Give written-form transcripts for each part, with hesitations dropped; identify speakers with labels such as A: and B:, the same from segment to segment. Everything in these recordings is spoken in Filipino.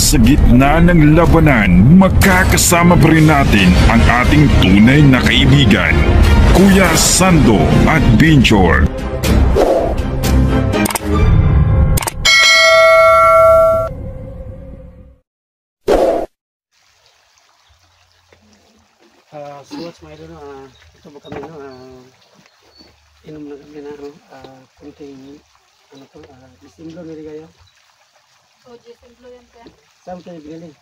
A: Sa gitna ng labanan, makakasama pa rin natin ang ating tunay na kaibigan, Kuya Sando Adventure.
B: So what's my ito po kami inom na kami na kunting disimblo niligaya.
C: Disimblo yan kaya.
B: Saan kayo binili?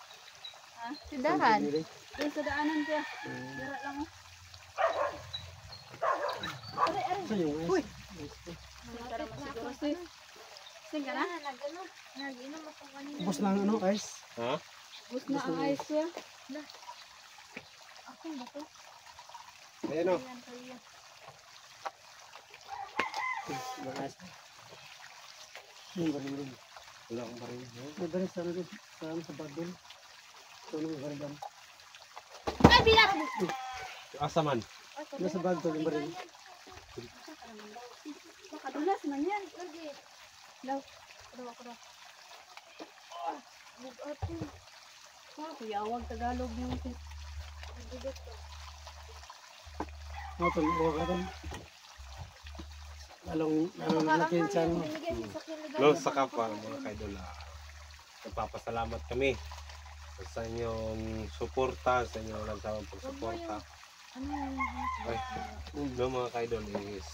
C: Tindahan. Doon sa daanan kaya. Dira lang mo.
B: Saan yung ice?
C: Uy! Malapit na ako sis. Sing ka na? Nag-inom ako kanina.
B: Ubus na ang ice?
D: Ha?
C: Ubus na ang ice ya. Ako ba to?
D: Ayan o.
B: Ibang ice. Yung baril.
D: Wala akong baril.
B: May baril sana din. Sa bagdol. Ito nung baril lang.
C: Ay, bilang!
D: Asa man?
B: Nasa bagdol yung baril.
C: Makadulas man yan. Lagi. Daw. Kuro. Bugat ko. Kuyawag Tagalog yung sis. Bugat ko.
B: Ito yung uwag natin. Lalong laki yung tiyan mo.
D: Lo, sa kapwa mga kaidol. Nagpapasalamat kami sa inyong suporta, sa inyong nagsawang pagsuporta. Ay, no mga kaidol is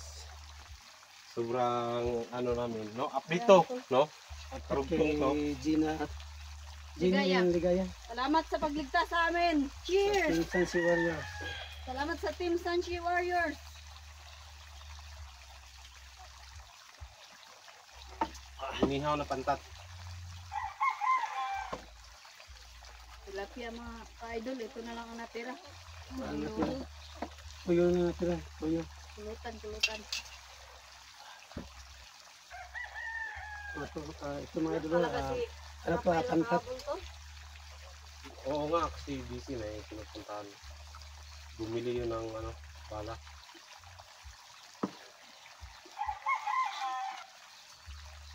D: sobrang namin, no? Update to, no?
B: Kay
D: no?
B: Gina at Gina yung ligaya.
C: Salamat sa pagligtas sa amin. Cheers!
B: Team Sansi Warrior.
C: Salamat sa Team Sanchi Warriors.
D: Inihaw na pantat.
C: Tilapia mga ka-idol, ito na lang ang natira.
B: Puyo na natira. Puyo.
C: Kulutan.
B: Ito mga idol. Ano pa, pantat.
D: Oo nga, kasi busy na yung pinupuntahan. Bumili yun ng bala.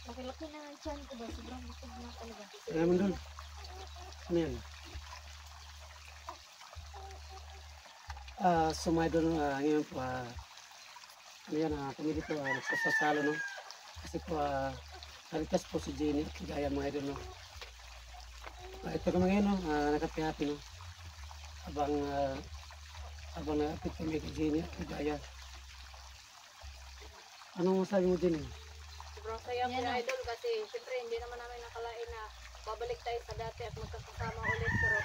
C: Laki-laki na ang tiyan ko ba? Sobrang busog na talaga.
B: Kaya mo doon. Ano yan? So mga idol, ngayon po, kami dito, nagsasasalo, no? Kasi po, naligtas po si Jenny at ligaya mga idol, no? Ito kami ngayon, no? Nakapihapi, no? Habang nakapit kami kay Jenny at ligaya. Anong masabi mo, Jenny?
C: Sobrang saya ko idol kasi syempre hindi naman namin nakalain na babalik tayo sa dati at magkakasama ulit. Pero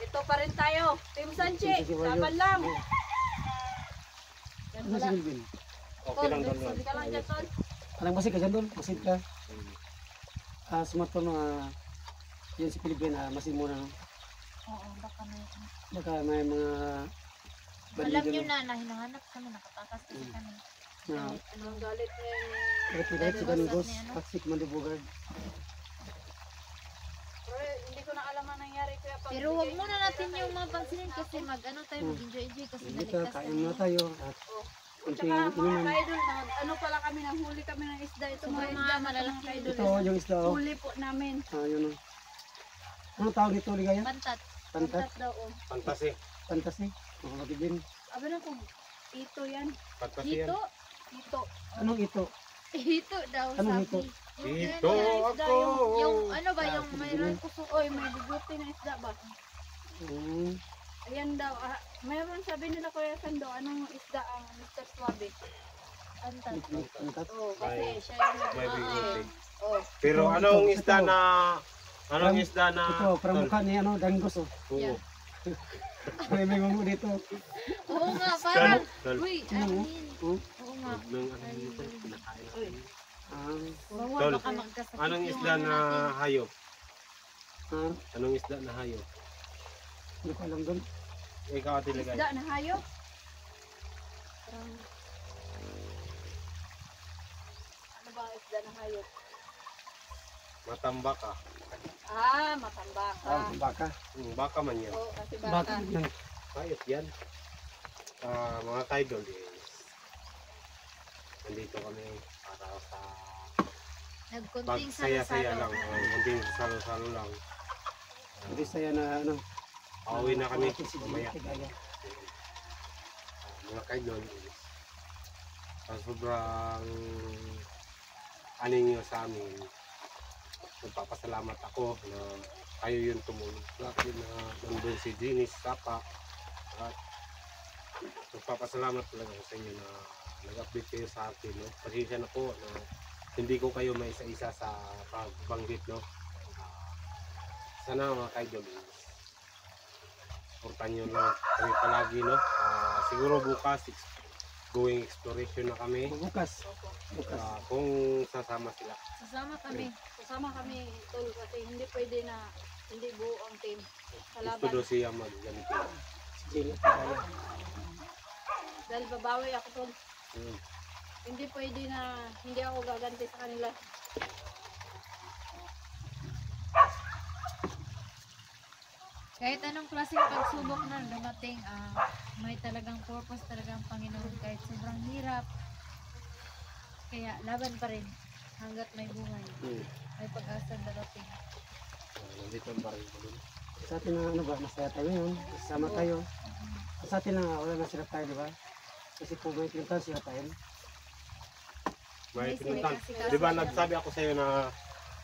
C: ito pa rin tayo. Team Sanchi, laban lang.
B: Ano si Wilvin?
D: Okay lang doon.
C: Sige ka lang dyan, Tol.
B: Alang basig ka dyan doon? Basig ka? Sumatol na yun si Pilipin, masin muna, no?
C: Oo, baka may
B: Baka may mga
E: alam nyo na hinahanap kami, nakatakas kasi kami.
C: anong galit niya ni...
B: Kahit si Ganigos, Paksik Mandibugard.
C: Pero hindi ko na alam ang nangyari kaya pag...
E: Pero wag muna natin yung mapansinin kasi tayo mag-enjoy kasi
B: Hindi ka,
E: naligtas
B: kain na tayo. At kunting
C: Tsaka mga
B: inuman.
C: ka-idol, pala kami, nahuli kami ng isda. Ito mga
E: Sobrang
C: isda,
E: malalaki.
C: mga ka-idol.
B: Ito yung isda, oh.
C: Huli po namin.
B: Yun, oh. Anong tawag dito, Ligaya?
E: Pantat.
B: Pantat?
C: Pantat daw, oh.
D: Fantasy.
B: Fantasy? Magiging.
C: Aba na kung ito yan.
D: Fantasy yan.
C: Ito.
B: Anong ito?
E: Hito daw
B: Anong
E: sabi.
B: hito?
D: Ito
C: isda,
D: ako.
E: Yung ano ba, yung
C: Mayroon ko oy, may bigote na isda ba? Ayan daw. Mayroon sabi nila Kuya Sando, anong isda ang Mr. Suabe?
E: Pantat.
B: Pantat?
C: Oh, kasi siya yung
D: May bigote.
C: Oh.
D: Pero
B: Ito,
D: anong
B: ito.
D: isda na... Anong isda na...
B: Ito, parang mukha ni Dangos, oh.
D: Oo.
B: May mungo dito.
E: Oo nga, parang,
D: Tol.
E: uy,
B: Ano? Oh.
E: oo nga.
D: Nung dito, pinakain natin.
E: Bawal
D: Tol,
E: baka magkasakit
D: Anong
E: yung
D: isda
E: ano
D: na
E: natin.
D: hayop?
B: Ah,
D: Anong isda na hayop?
B: hindi ko alam doon.
D: Ikaw ate lagay.
C: Isda na hayop. Ano ba ang isda na hayop?
D: Matambaka.
C: Matambaka.
B: Baka.
D: Baka man yan.
C: Oo, kasi
B: Baka.
C: baka.
B: Yan.
D: Hayop yan. Mga kaidol is nandito kami para sa
E: Nagkunting
D: pagsaya-saya
E: salo-salo.
D: lang. Kunting salo-salo lang.
B: Hindi saya na ano.
D: Pauwi na kami
B: Si
D: mamaya.
B: Tigaya.
D: Mga kaidol, sobrang ano nyo sa amin, nagpapasalamat ako na kayo yung tumulong sa akin na nandun si Jeannie Sapa, at nagpapasalamat talaga ako sa inyo na nag-update kayo sa akin, no? Pasensya na po na hindi ko kayo may isa-isa sa pagbanggit, no? Sana mga kaidol, supportan nyo na kami palagi, no? Siguro bukas going exploration na kami.
B: Bukas. Bukas.
D: Kung sasama sila.
C: Sasama kami. Sasama kami, tol, kasi hindi pwede na hindi buo ang team. Sa
D: Gusto
C: laban.
D: daw siya mag-ganito.
B: Si Jenny Tigaya.
C: Dahil babawi ako, tol.
D: Hmm.
C: Hindi pwede na hindi ako gaganti sa kanila.
E: Kahit anong klaseng pagsubok na dumating, may talagang purpose talagang Panginoon kahit sobrang hirap. Kaya laban pa rin hanggat may buhay. May pag-asa darating.
D: Nandito ang baril ko dun.
B: Sa atin na ano ba, masaya tayo ngayon. Sama tayo. Sa atin na wala na sila tayo, di ba? Kasi kung may pinuntahan sila tayo.
D: May
E: May
D: pinuntan.
E: sinikasi-kasi
D: Di ba
E: sila.
D: nagsabi ako sa iyo na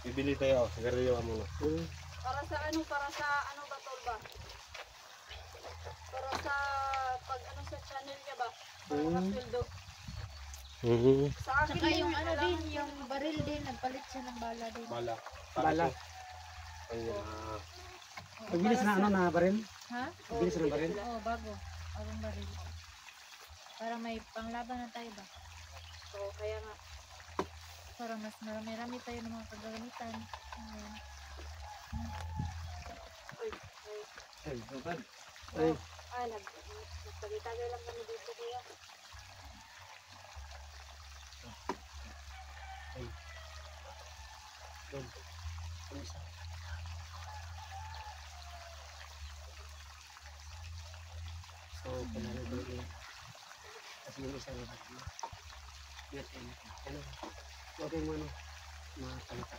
D: bibili tayo, sigarilyo ka muna.
C: Para sa ano ba, tol ba? Para sa pag ano sa channel niya ba? Para makasweldo. Sa akin
E: Saka
C: din,
E: yung ano
C: kailangan-
E: din, yung baril din, nagpalit siya ng bala din.
D: Bala.
B: Bala. Pagbilis na ano na baril.
E: Ha?
B: Pagbilis na baril.
E: Oo, bago. Bagong baril. Para may panglaban na tayo ba?
C: So, kaya nga.
E: Para mas marami-rami tayo ng mga kagamitan. Ayan.
B: Ay, bubad. Ay,
C: Ay, nagtagay-tagay lang kami dito, kuya.
B: so, kailangan ko yun. Kasi yung isa yung hati. Yan, ano. Huwag kayong ano, mga talita.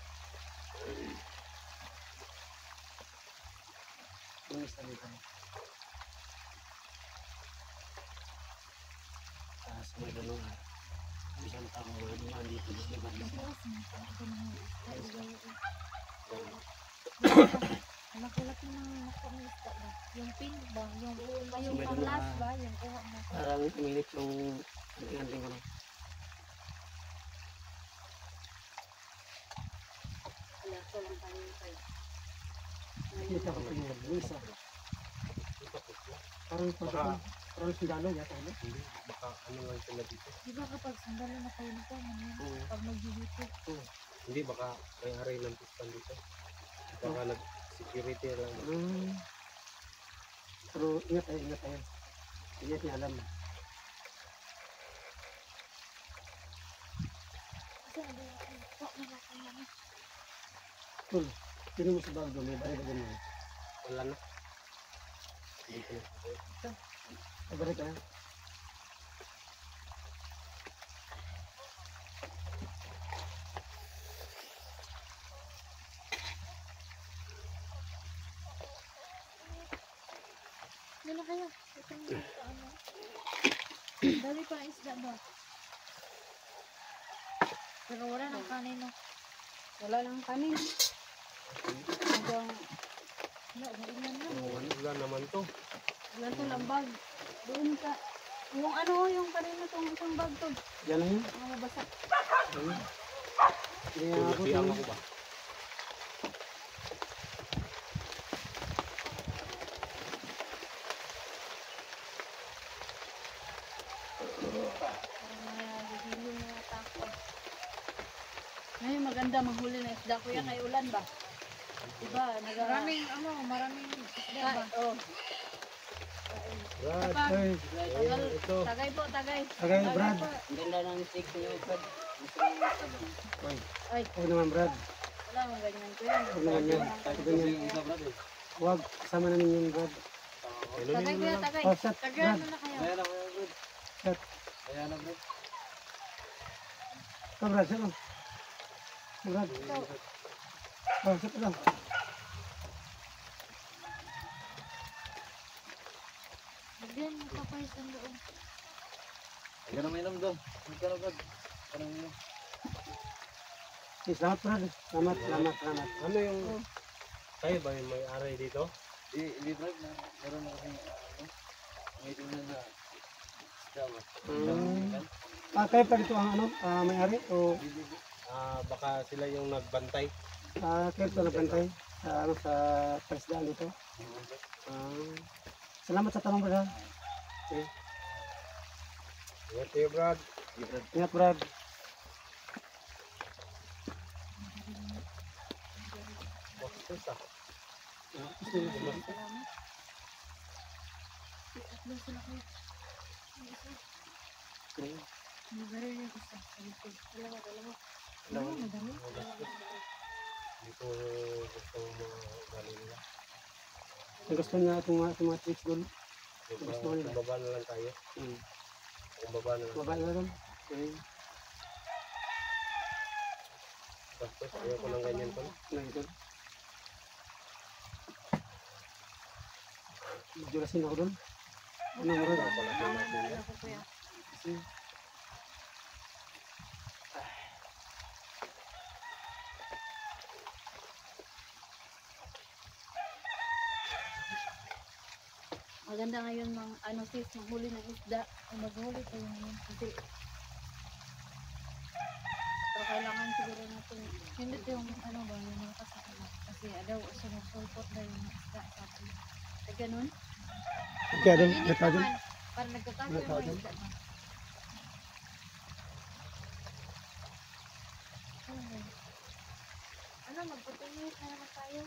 B: Yung isa yung hati. Sa may dalong, isang tao mga dumaan dito, di ba?
E: Laki-laki ng nakuha ng isda ba? Yung pin ba? Yung
B: May
E: panglas
B: dalawa.
E: ba? Yung kuha mo.
B: Parang uminit yung anting ko.
C: Alerto lang tayo kayo.
B: Nakita ko pa yung isa. Parang sundalo yata. Ano?
D: Hindi, baka ano lang sila dito.
E: Di ba kapag sandalo na kayo nito, yan? Pag mag-duty.
D: Hindi, baka may aray ng pistan dito. Baka nag-security lang.
B: Pero ingat tayo, ingat tayo. Ingat niya alam. Tol, sino mo sa bago? May bari ka ganyan.
D: Wala na. Dito na.
B: May bari ka?
E: Dala kayo. Ito mo ano. Dali pa isda ba? Pero wala nang kanin no.
C: Wala lang kanin. Hanggang,
E: Wala, ilan na.
D: Wala naman to.
C: wala to lang bag. Doon ka. Yung ano, yung kanina tong isang bag to.
B: Yan na yun.
C: Mga basak.
B: Ayun. Hindi
D: Kung
B: nga ako
D: nasiang
B: yun.
D: ako ba?
C: Parang nagigilyo na yata ako. Ngayon maganda mahuli na isda kuya kay ulan ba? Diba?
E: Maraming isda ba?
C: Oh.
D: Brad,
B: Ay,
C: Tagal,
D: ito.
C: tagay po, tagay.
B: tagay, Brad.
C: po.
B: Ganda ng stick niyo, Brad.
C: Ay,
B: Huwag naman, Brad.
C: wala mong ganyan kuya.
B: Huwag naman yan. Huwag ganyan. Huwag. Kasama namin yun, Brad.
C: Tagay kuya, tagay.
B: Oh, shot,
E: Tagay
B: Brad.
E: mo na kayo.
B: Shot. Oh, Brad, shot. Oh, Brad. Oh, shot lang.
E: Diyan, magpapahis ang loob.
B: Ikaw na mainom doon. Ikaw na Brad. Ikaw na mainom. Salamat Brad. Salamat.
D: Ano yung... Kayo ba yung may-ari dito?
B: Hindi Brad. Meron na kasi may tunan na dawa.
F: Kayo pa dito ang ano, may-ari o
D: Baka sila yung nagbantay.
F: kayo pa nagpantay sa presdaan dito? Salamat sa tanong Brad. Okay.
D: Ingat kayo, Brad.
F: Ingat Brad.
D: Bostos ah.
E: Salamat. Tatlo sila kayo. Magaro yung isa. Dalawa. Madami.
D: Dito gusto mo galing nila.
F: Ang gusto niya itong mga tricks doon. Gusto mo nila.
D: Kumbaba na lang tayo. Kumbaba na lang.
F: Mababa na doon. Okay.
D: Bostos, ayoko ng ganyan to.
F: Nandito. Medyo lasin ako doon. Ano mo rin?
E: Ako kuya. Maganda ngayon sis, maghuli ng isda. O maghuli tayo ngayon kasi pero kailangan siguro natin hindi yung yung mga kasama kasi adaw sumusulpot na yung isda sabi. Kaya ganun.
F: Kaya doon.
E: Mainit
F: Kaya doon.
E: naman. Para nagkakaso yung mga isda na. Ano, magpapinit na naman tayo.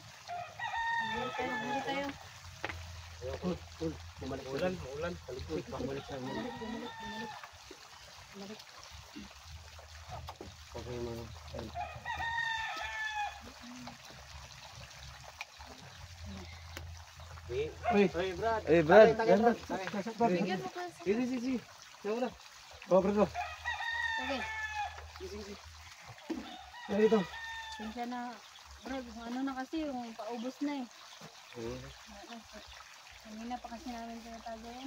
E: Maghuli tayo.
D: Ulan. Paligpit.
E: Bumalik.
B: Okay mo.
F: Uy,
B: Brad.
F: Brad.
E: Bigyan mo kasi.
B: Si. Siya na.
F: Oh, Brad.
E: Okay.
F: Yan dito.
E: Sinsya na. Bro, ano na kasi yung paubos na eh. Kanina pa kasi namin tinatago yan.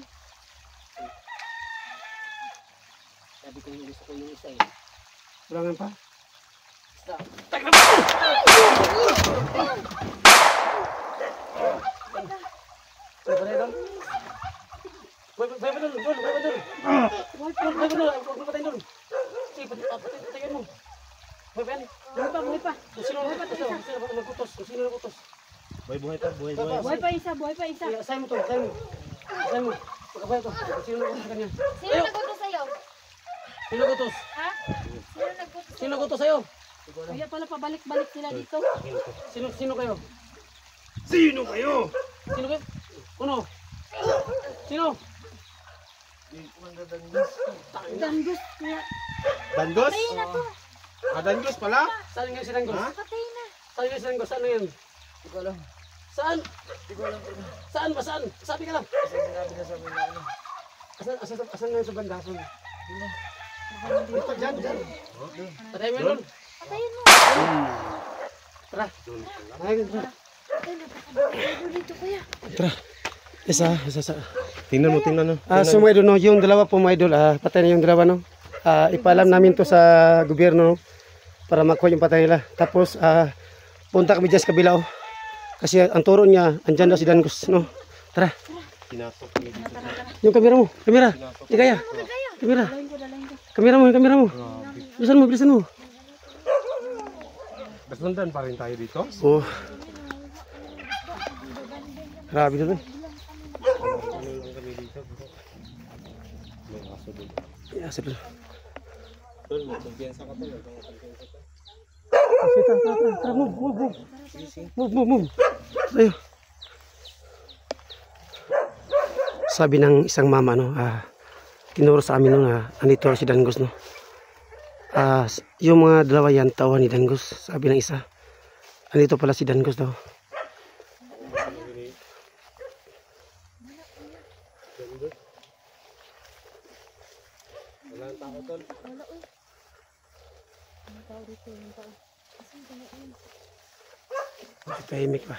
B: Sabi ko yung gusto ko yung isa eh.
F: Kulangan pa.
B: Isa.
E: Buhay pa. Buhay pa isa.
F: Asay mo to, asay mo. Pagkabay to. Sino nagutos sa kanya?
E: Sino nagbuto sa'yo?
F: Sino nagutos?
E: Ha? Sino nagbuto sa'yo?
F: Sino nagutos sa'yo?
E: Kaya pala pabalik-balik sila dito.
F: Sino kayo?
A: Sino kayo?
F: Sino kayo? Uno. Sino?
E: Dangus. Kaya
D: Danggos?
E: patay na to.
D: Danggos pala?
F: Saan nga si Danggos?
E: Patay na.
F: Saan nga si Danggos? Saan na yan?
B: Hindi ko alam.
F: Saan?
B: Hindi ko alam.
F: Saan ba? Saan? Sabi ka lang.
B: Kasi sinabi niya sa amin na ano.
F: Asan nga yung sa banda? Asan?
B: Dito, dyan.
F: Patay mo yun doon.
E: Patayin mo.
F: Tara. Ayun, tara.
E: Patay na. Patay dito kuya.
F: Isa.
D: Tingnan mo.
F: So mga idol, no, yung dalawa po mga idol, patay na yung dalawa, no. Ipaalam namin to sa gobyerno, no, para makuha yung patay nila. Tapos, punta kami dyan sa kabila, oh. Kasi ang turo niya, andyan daw si Dangus, no. Tara.
D: Tinatok niya dito.
F: Yung kamera mo. Kamera. Di kaya. Kamera. Kamera mo. Bilisan mo.
D: Basundan pa rin tayo dito.
F: Oh. Grabe doon, eh.
D: Tulungan kami dito. May aso doon.
F: Yeah, sige.
D: Tol, magpagpiyansa ka tol.
F: Tara, move. Ayo. Sabi ng isang mama, no, tinuro sa amin, no, na andito si Dangus, no. Yung mga dalawa yan, tawa ni Dangus. Sabi ng isa, andito pala si Dangus daw.
D: Wala ang tao tol.
F: Tahimik pa.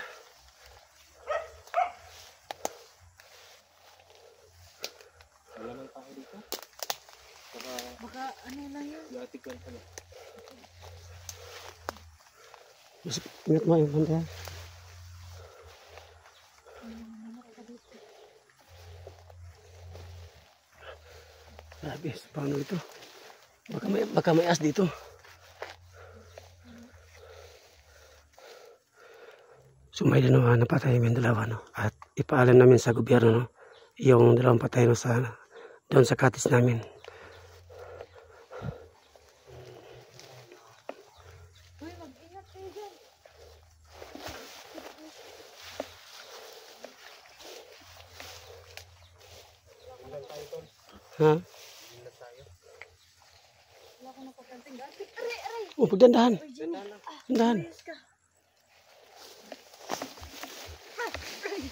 E: ano lang yun?
F: Mas ingat mo yung banda. Grabe, paano ito? Baka may as dito. So may napatay yung dalawa, no? At ipaalam namin sa gobyerno, no? Yung dalawang patay, no, doon sa cottage namin.
E: Uy, mag-ingat kayo dyan.
F: Ha?
E: Wala ko napapansin. Aray!
F: Oh, pagdandahan. Dandahan.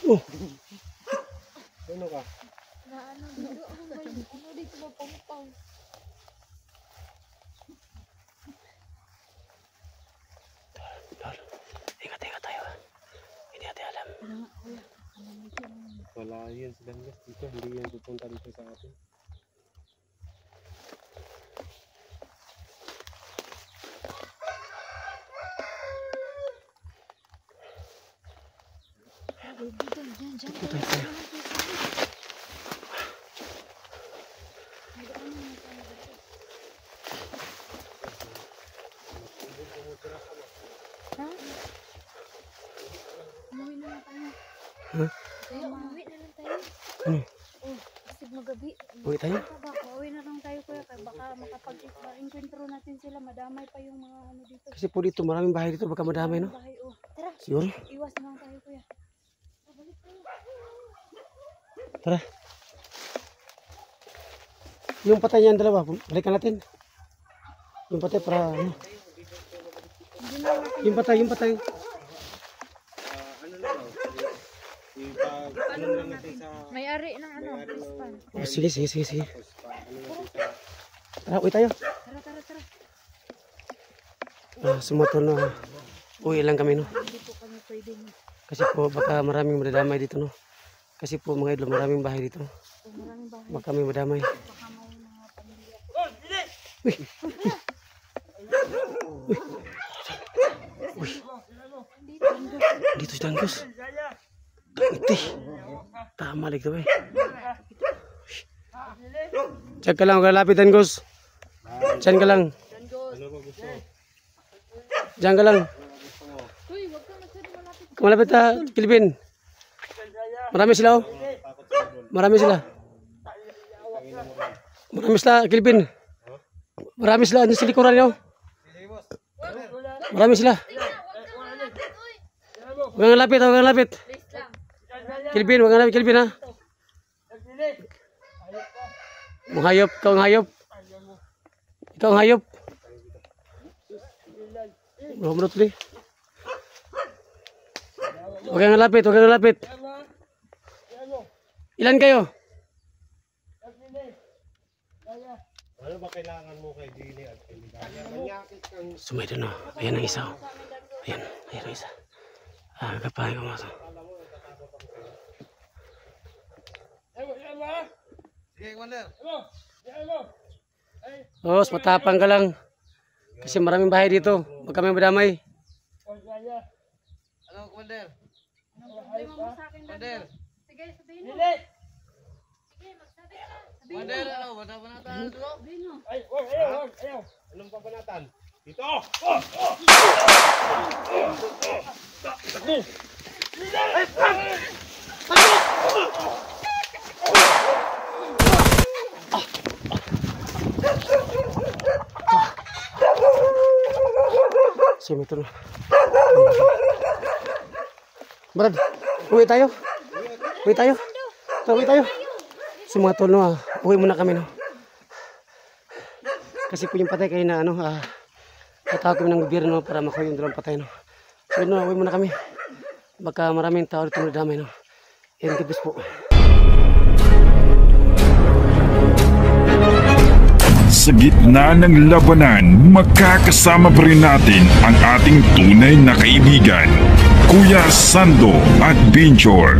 F: Oh,
D: Sino ka?
E: Na ano dito? Ano dito ba pampaw?
F: tol. Ingat tayo. Hindi natin alam.
D: Wala yun silang guys dito. Hindi yan pupunta dito sa atin.
F: Dito tayo.
E: Ha? Umuwi na lang tayo.
F: Ha?
E: Kaya umuwi na lang tayo.
F: Ano?
E: Oh, kasi magabi.
F: Uwi tayo?
E: Uuwi na lang tayo kuya. Kaya baka makapag-encuentro natin sila. Madamay pa yung mga ano dito.
F: Kasi po dito, maraming bahay dito. Baka madamay, no?
E: Bahay, oh. Tara,
F: Siguro?
E: iwas na lang tayo kuya. Balik tayo.
F: Tara. Yung patay niyan dalawa, balikan natin. Yung patay para, ano? Yung patay.
D: Ano na lang? Ano lang natin sa...
E: May-ari ng ano, pispan.
F: Oh, sige.
D: Tapos ano natin sa...
F: Tara, uwi tayo.
E: Tara.
F: Sumatol na. Uwi lang kami, no?
E: Hindi po kami pwedeng.
F: Kasi po, baka maraming madadamay dito, no? Kasi po, mga idol, maraming bahay dito.
E: Maraming bahay.
F: Baka may madamay.
E: Baka may mga pamilya.
F: Dito si Danggos. Tangiti. Tama like ito, eh. Check ka lang, huwag ka lapit, Danggos. Diyan ka lang.
D: Ano ba gusto mo?
F: Diyan ka lang.
E: Uy, wag ka masyado malapit.
F: Kumalapit ha, Kilvin. Marami sila, oh. Marami sila, Kilvin. Marami sila, andun sa likuran niyo. Marami sila. Huwag kang lapit. Kilvin, huwag kang lapit, Kilvin, ha. Manghayop, ikaw ang hayop. Ikaw ang hayop. Huwag kang lapit. Ilan kayo?
D: Ano ba kailangan mo kay Dili at kay Ligaya? Manyakit kang...
F: Sumaydo na. Ayan ang isa, oh. Ayan ang isa. Kapahin ko mo ito.
D: Sige, Wander.
F: Os, matapang ka lang. Kasi maraming bahay dito. Huwag kami madamay.
D: Ano, Wander?
E: Problema mo sa akin,
D: Wander.
E: Sige, sabihin mo. Sige, magsabi ka.
D: Wander, ano? Wala ba natin?
E: Sabihin mo.
D: Anong papanatan? Dito!
F: Ito na. Brad, uwi tayo. Si mga tol, no, uwi muna kami, no. Kasi po yung patay kayo na, tatawag kami ng gobyerno para makuha yung dalawang patay, no. So, no, uwi muna kami. Baka maraming tao dito nadamay, no. And good po.
A: Sa gitna ng labanan, magkakasama pa rin natin ang ating tunay na kaibigan, Kuya Sando at Binjor.